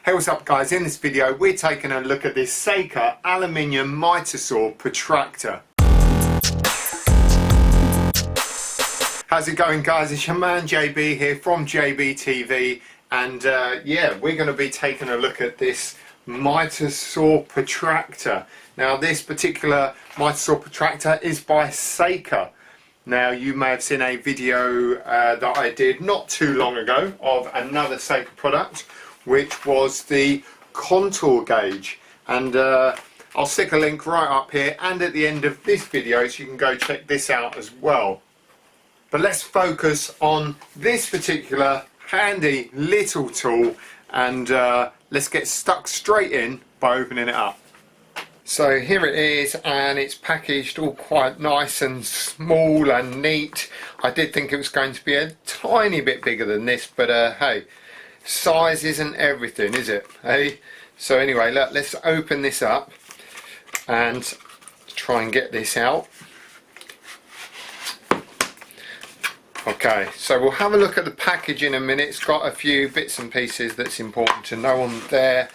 Hey, what's up guys? In this video we're taking a look at this Saker aluminium Mitre Saw Protractor. How's it going guys? It's your man JB here from JBTV, and yeah, we're going to be taking a look at this Mitre Saw Protractor. Now this particular Mitre Saw Protractor is by Saker. Now you may have seen a video that I did not too long ago of another Saker product, which was the contour gauge, and I'll stick a link right up here and at the end of this video so you can go check this out as well. But let's focus on this particular handy little tool, and let's get stuck straight in by opening it up. So here it is, and it's packaged all quite nice and small and neat. I did think it was going to be a tiny bit bigger than this, but hey, size isn't everything, is it? Hey, so anyway, look, let's open this up and try and get this out. Okay, so we'll have a look at the package in a minute. It's got a few bits and pieces that's important to know on there,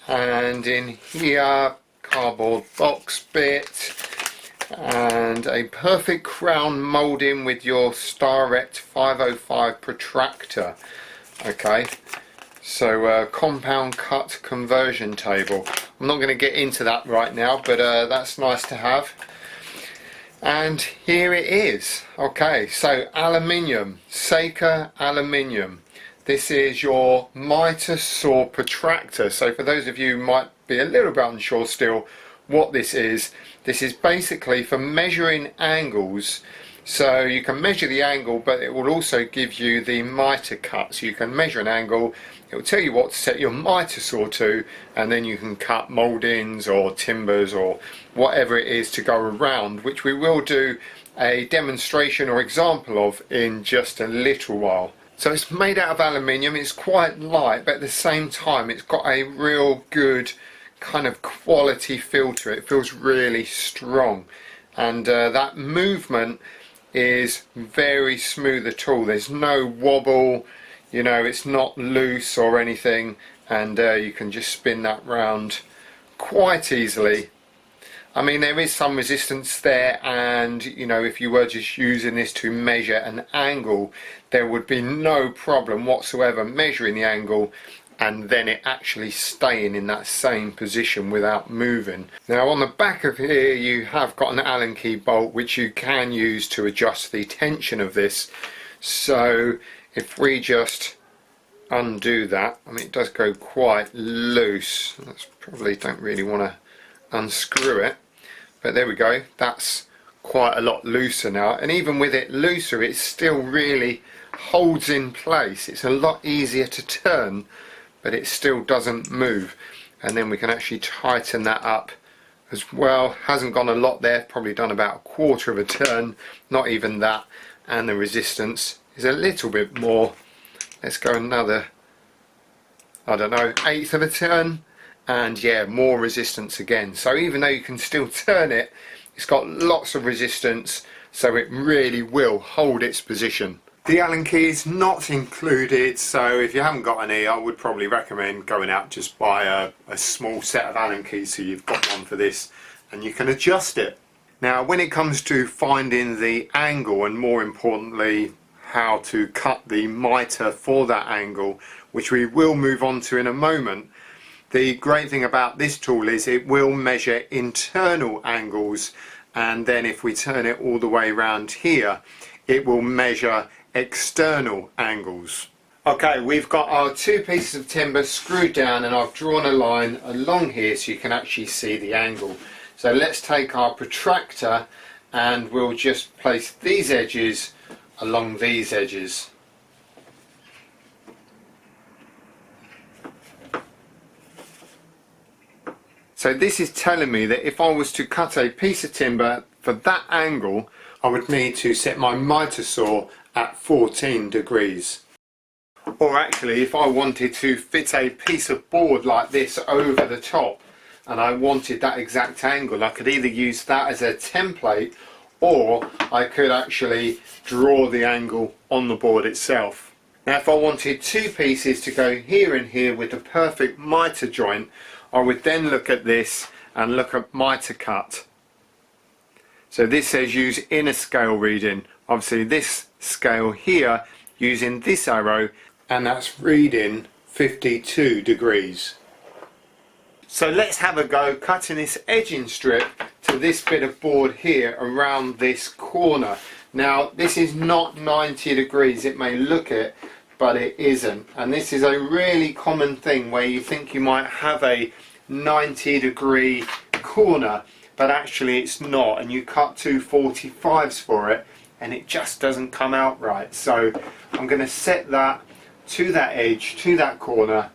and in here, cardboard box bit and a perfect crown moulding with your Starrect 505 protractor. Okay, so compound cut conversion table. I'm not going to get into that right now, but that's nice to have. And here it is. Okay, so aluminium, Saker aluminium. This is your Mitre Saw Protractor. So for those of you who might be a little bit unsure still what this is basically for measuring angles. So you can measure the angle, but it will also give you the mitre cut. So you can measure an angle, it will tell you what to set your mitre saw to, and then you can cut mouldings or timbers or whatever it is to go around, which we will do a demonstration or example of in just a little while. So it's made out of aluminium, it's quite light, but at the same time it's got a real good kind of quality feel to it. It feels really strong, and that movement is very smooth at all. There's no wobble, you know, it's not loose or anything, and you can just spin that round quite easily. I mean, there is some resistance there, and you know, if you were just using this to measure an angle, there would be no problem whatsoever measuring the angle and then it actually staying in that same position without moving. Now on the back of here you have got an Allen key bolt which you can use to adjust the tension of this. So if we just undo that, I mean it does go quite loose. That's probably don't really want to unscrew it, but there we go, that's quite a lot looser now, and even with it looser it still really holds in place. It's a lot easier to turn, but it still doesn't move. And then we can actually tighten that up as well. Hasn't gone a lot there, probably done about a quarter of a turn, not even that, and the resistance is a little bit more. Let's go another, I don't know, eighth of a turn, and yeah, more resistance again. So even though you can still turn it, it's got lots of resistance, so it really will hold its position. The Allen key is not included, so if you haven't got any, I would probably recommend going out just buy a small set of Allen keys so you've got one for this and you can adjust it. Now when it comes to finding the angle, and more importantly how to cut the mitre for that angle, which we will move on to in a moment, the great thing about this tool is it will measure internal angles, and then if we turn it all the way around here it will measure external angles. Okay, we've got our two pieces of timber screwed down, and I've drawn a line along here so you can actually see the angle. So let's take our protractor and we'll just place these edges along these edges. So this is telling me that if I was to cut a piece of timber for that angle, I would need to set my mitre saw at 14 degrees. Or actually, if I wanted to fit a piece of board like this over the top and I wanted that exact angle, I could either use that as a template, or I could actually draw the angle on the board itself. Now if I wanted two pieces to go here and here with the perfect mitre joint, I would then look at this and look at mitre cut. So this says use inner scale reading. Obviously this scale here using this arrow, and that's reading 52 degrees. So let's have a go cutting this edging strip to this bit of board here around this corner. Now this is not 90 degrees, it may look it, but it isn't. And this is a really common thing where you think you might have a 90 degree corner, but actually it's not, and you cut two 45s for it and it just doesn't come out right. So I'm going to set that to that edge, to that corner,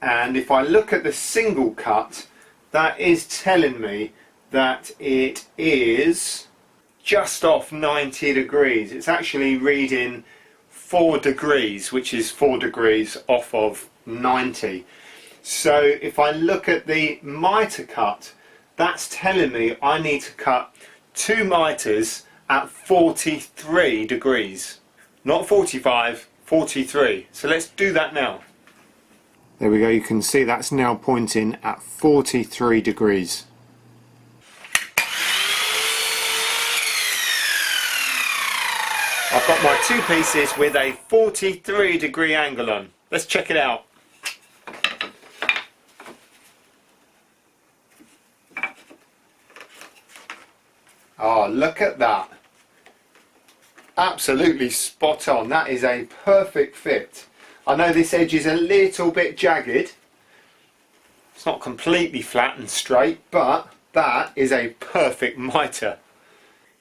and if I look at the single cut, that is telling me that it is just off 90 degrees. It's actually reading 4 degrees, which is 4 degrees off of 90. So if I look at the mitre cut, that's telling me I need to cut two mitres at 43 degrees. Not 45, 43. So let's do that now. There we go, you can see that's now pointing at 43 degrees. I've got my two pieces with a 43 degree angle on. Let's check it out. Oh, look at that. Absolutely spot on. That is a perfect fit. I know this edge is a little bit jagged. It's not completely flat and straight, but that is a perfect mitre.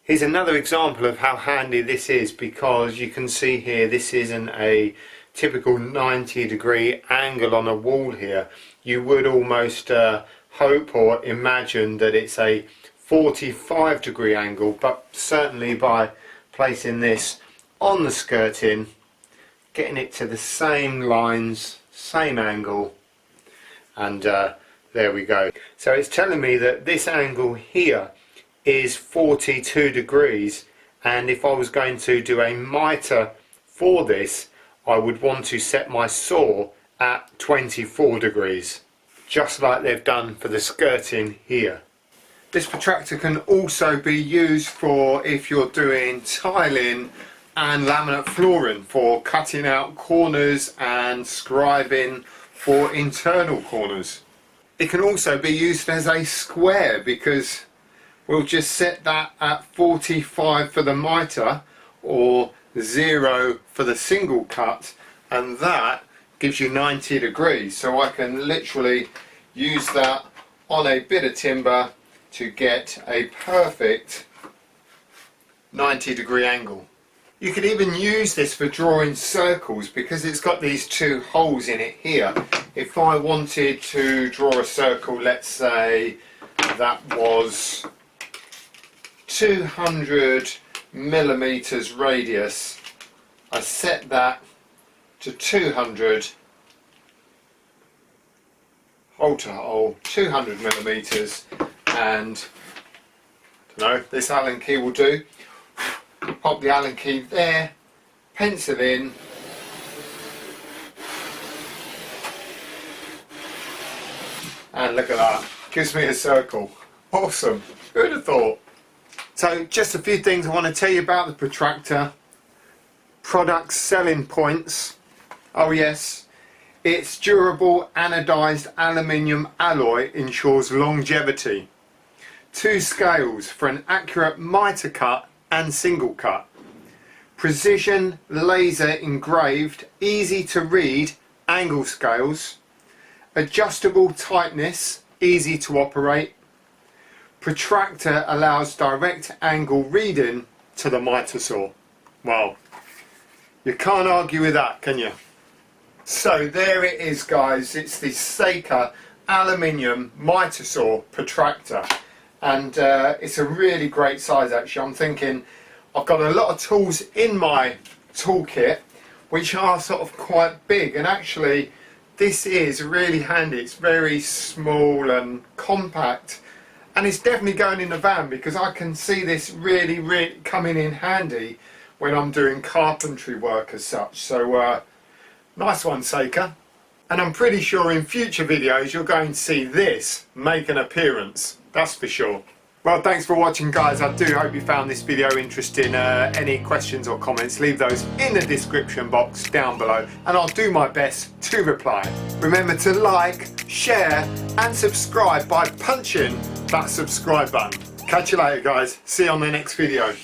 Here's another example of how handy this is, because you can see here this isn't a typical 90 degree angle on a wall here. You would almost hope or imagine that it's a 45 degree angle, but certainly by placing this on the skirting, getting it to the same lines, same angle, and there we go. So it's telling me that this angle here is 42 degrees, and if I was going to do a mitre for this, I would want to set my saw at 24 degrees, just like they've done for the skirting here. This protractor can also be used for if you're doing tiling and laminate flooring, for cutting out corners and scribing for internal corners. It can also be used as a square, because we'll just set that at 45 for the mitre or 0 for the single cut, and that gives you 90 degrees. So I can literally use that on a bit of timber to get a perfect 90 degree angle. You could even use this for drawing circles, because it's got these two holes in it here. If I wanted to draw a circle, let's say that was 200 millimeters radius, I set that to 200, hole to hole, 200 millimeters, and I don't know, this Allen key will do. Pop the Allen key there, pencil in, and look at that, gives me a circle. Awesome, who'd have thought? So just a few things I want to tell you about the protractor. Product selling points. Oh yes, its durable anodized aluminium alloy ensures longevity. 2 scales for an accurate mitre cut and single cut. Precision laser engraved, easy to read angle scales. Adjustable tightness, easy to operate. Protractor allows direct angle reading to the mitre saw. Well, you can't argue with that, can you? So there it is, guys. It's the Saker aluminium mitre saw protractor, and it's a really great size actually. I'm thinking I've got a lot of tools in my toolkit which are sort of quite big, and actually this is really handy. It's very small and compact, and it's definitely going in the van, because I can see this really coming in handy when I'm doing carpentry work as such. So nice one, Saker. And I'm pretty sure in future videos you're going to see this make an appearance, that's for sure. Well, thanks for watching, guys. I do hope you found this video interesting. Any questions or comments, leave those in the description box down below and I'll do my best to reply. Remember to like, share and subscribe by punching that subscribe button. Catch you later, guys. See you on the next video.